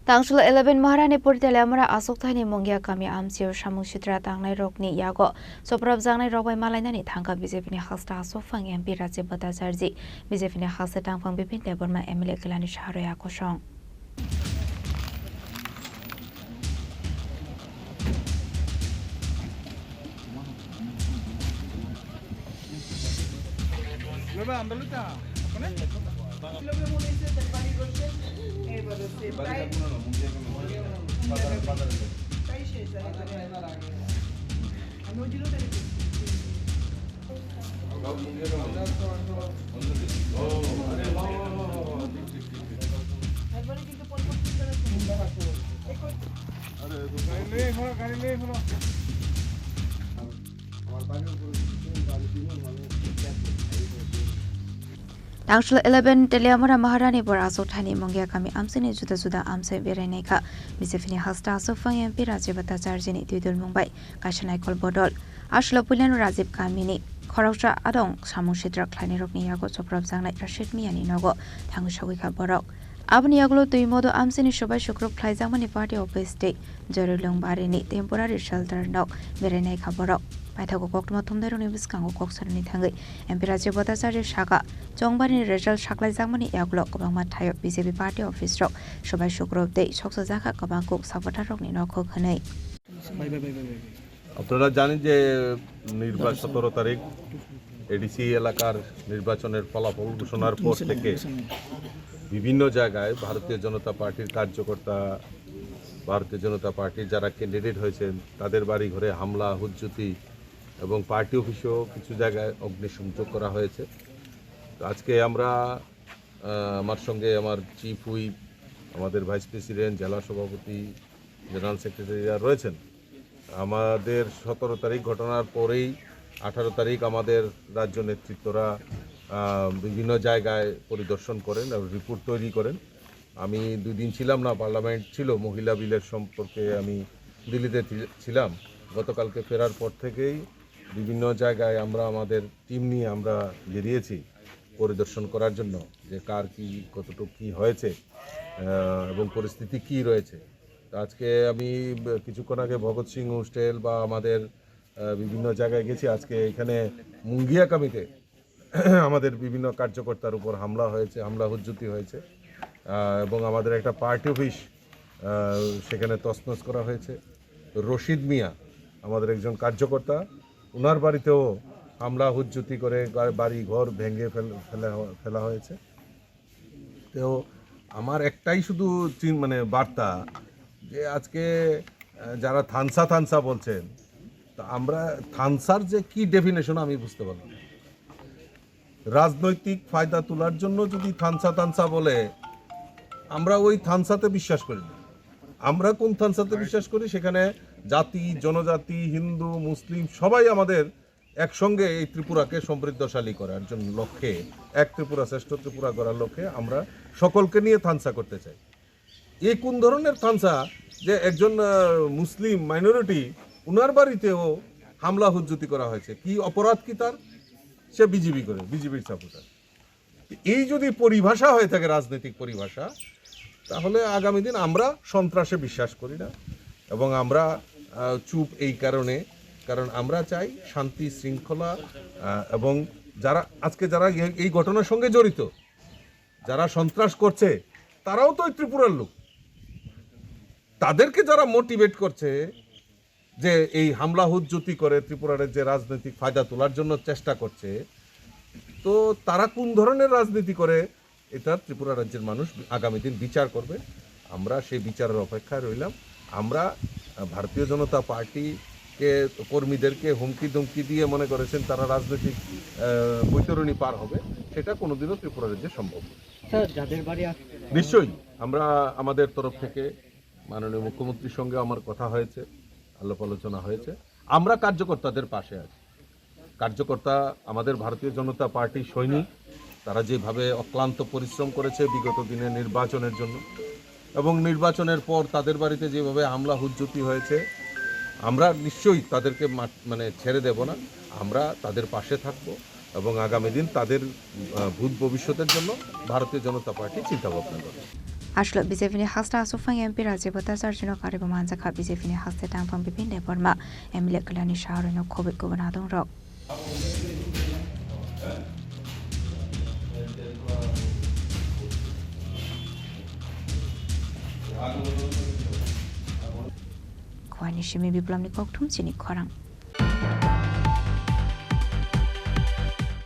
Tangshul 11 Maharani Purtele Amara Asok Thani Mongia Kami Amsir Shamu Shitra Tangnai Rokni Yago Soprab Zangnai Robai Malainani Thanga BJP ni Hasta Asofang MP Raje Bata Sarji BJP ni Hasta Tangfang Bipin Deborma Emile Kelani Shahro Yakoshong Tangshul 11 Teleamara Maharani Bor Asok Thani Mongia Kami Amsini Juda Amse Bereneka BJP ni Hasta Asofang MP Raje Bata Sarji ni Tudul Mumbai Kashanai Kol Bodol Ashla Pulan Rajib Kamini Khorokja Adong Shamu Shitra Klani Rokni Yago Soprab Zangnai Rashid Miani Nogo Tangshawika Borok Abni Yaglo Tuimodo Amsini Shobai Shukrop Klaizamani Party Office Day Jorulung Barini Temporary Shelter Nok Bereneka Borok Paithago Kokma Tumdero Nibiskango Koksarani Tangai MP Raje Bata Sarji Shaka Jongbani Result Shaklai Zamani Yaglo Kobangma Thayo BJP Party Office Rok Shobai Shukrop Day Shoksa Zaka Kobangkok Sabota Rokni Noko Khanai আপনারা জানেন যে নির্বাচন 17 তারিখ ADC এলাকার নির্বাচনের ফলাফল ঘোষণার পর থেকে বিভিন্ন জায়গায় ভারতীয় জনতা পার্টির কার্যকর্তা ভারতীয় জনতা পার্টির যারা ক্যান্ডিডেট হয়েছেন তাদের বাড়ি ঘরে হামলা হুজ্জতি এবং পার্টি অফিসেও কিছু জায়গায় অগ্নিসংযোগ করা হয়েছে আজকে আমরা আমার সঙ্গে আমার চিফ হুইপ আমাদের ভাইস প্রেসিডেন্ট জেলা সভাপতি জেনারেল সেক্রেটারিরা রয়েছেন আমাদের 17 তারিখ ঘটনার পরেই 18 তারিখ আমাদের রাজ্য নেতৃত্বরা বিভিন্ন জায়গায় পরিদর্শন করেন আর রিপোর্ট তৈরি করেন আমি 2 দিন ছিলাম না পার্লামেন্ট ছিল মহিলা বিলের সম্পর্কে আমি দিল্লিতে ছিলাম গতকালকে ফেরার পর থেকেই বিভিন্ন জায়গায় আমরা আমাদের টিম নিয়ে আমরা বেরিয়েছি পরিদর্শন করার জন্য যে কার কি কতটুকু কি হয়েছে এবং পরিস্থিতি কি রয়েছে আজকে আমি কিছুক্ষণ আগে ভগৎ সিং হোস্টেল বা আমাদের বিভিন্ন জায়গায় গেছি আজকে এখানে মুঙ্গিয়া কামিতে আমাদের বিভিন্ন কার্যকর্তার উপর হামলা হয়েছে হামলা হুজ্জতি হয়েছে এবং আমাদের একটা পার্টি অফিস সেখানে তছনছ করা হয়েছে রশিদ মিয়া আমাদের একজন কার্যকর্তা ওনার বাড়িতেও হামলা হুজ্জতি করে বাড়ি ঘর ভেঙে ফেলা হয়েছে তো আমার একটাই শুধু মানে বার্তা যে আজকে যারা থানসা বলছেন তা আমরা থানসার যে কি ডেফিনেশন আমি বুঝতে পারলাম রাজনৈতিক ফায়দা তোলার জন্য যদি থানসা বলে আমরা ওই থানসাতে বিশ্বাস করি না আমরা কোন থানসাতে বিশ্বাস করি সেখানে জাতি জনজাতি হিন্দু মুসলিম সবাই আমাদের একসঙ্গে এই ত্রিপুরাকে সমৃদ্ধশালী করার জন্য লক্ষ্যে এক ত্রিপুরা শ্রেষ্ঠ ত্রিপুরা গড়ার লক্ষ্যে আমরা সকলকে নিয়ে থানসা করতে চাই এই কোন ধরনের থানসা যে একজন মুসলিম মাইনরিটি উনার বাড়িতেও হামলা হুজ্জতি করা হয়েছে কি অপরাধ কি তার সে বিজেপির সাপোর্টার এই যদি পরিভাষা হয়ে থাকে রাজনৈতিক পরিভাষা তাহলে আগামী দিন আমরা সন্ত্রাসে বিশ্বাস করি না এবং আমরা চুপ এই কারণ আমরা চাই শান্তি শৃঙ্খলা এবং যারা এই ঘটনার সঙ্গে জড়িত যারা সন্ত্রাস করছে তারাও তো ত্রিপুরার লোক তাদেরকে যারা মোটিভেট করছে যে এই হামলা হুজ্জতি করে ত্রিপুরার যে রাজনৈতিক ফায়দা তোলার জন্য চেষ্টা করছে তো তারা কোন ধরনের রাজনীতি করে এটা ত্রিপুরা রাজ্যের মানুষ আগামী দিন বিচার করবে আমরা সেই বিচারের অপেক্ষায় রইলাম আমরা ভারতীয় জনতা পার্টিকে কর্মীদেরকে হুমকি ধমকি দিয়ে মনে করেছেন তারা রাজনৈতিক বৈতরণী পার হবে সেটা কোনোদিনও ত্রিপুরা রাজ্যে সম্ভব নিশ্চয়ই আমরা আমাদের তরফ থেকে মাননীয় মুখ্যমন্ত্রীর সঙ্গে আমার কথা হয়েছে আলাপ আলোচনা হয়েছে আমরা কার্যকর্তাদের পাশে আছি কার্যকর্তা আমাদের ভারতীয় জনতা পার্টি সৈনিক তারা যেভাবে অক্লান্ত পরিশ্রম করেছে বিগত দিনে নির্বাচনের জন্য এবং নির্বাচনের পর তাদের বাড়িতে যেভাবে হামলা হুজ্জতি হয়েছে আমরা নিশ্চয়ই তাদেরকে মানে ছেড়ে দেব না আমরা তাদের পাশে থাকব এবং আগামী দিন তাদের ভূত ভবিষ্যতের জন্য ভারতীয় জনতা পার্টি চিন্তা ভাবনা করবে Ashlo BJP ni hasta asofang MP Rajiv Bhattacharya karibo manjaka BJP ni haste tangpang bipin deporma Emile Kalani Shahar no COVID gubernador rok. Kwani shimi biplam ni koktum chini korang.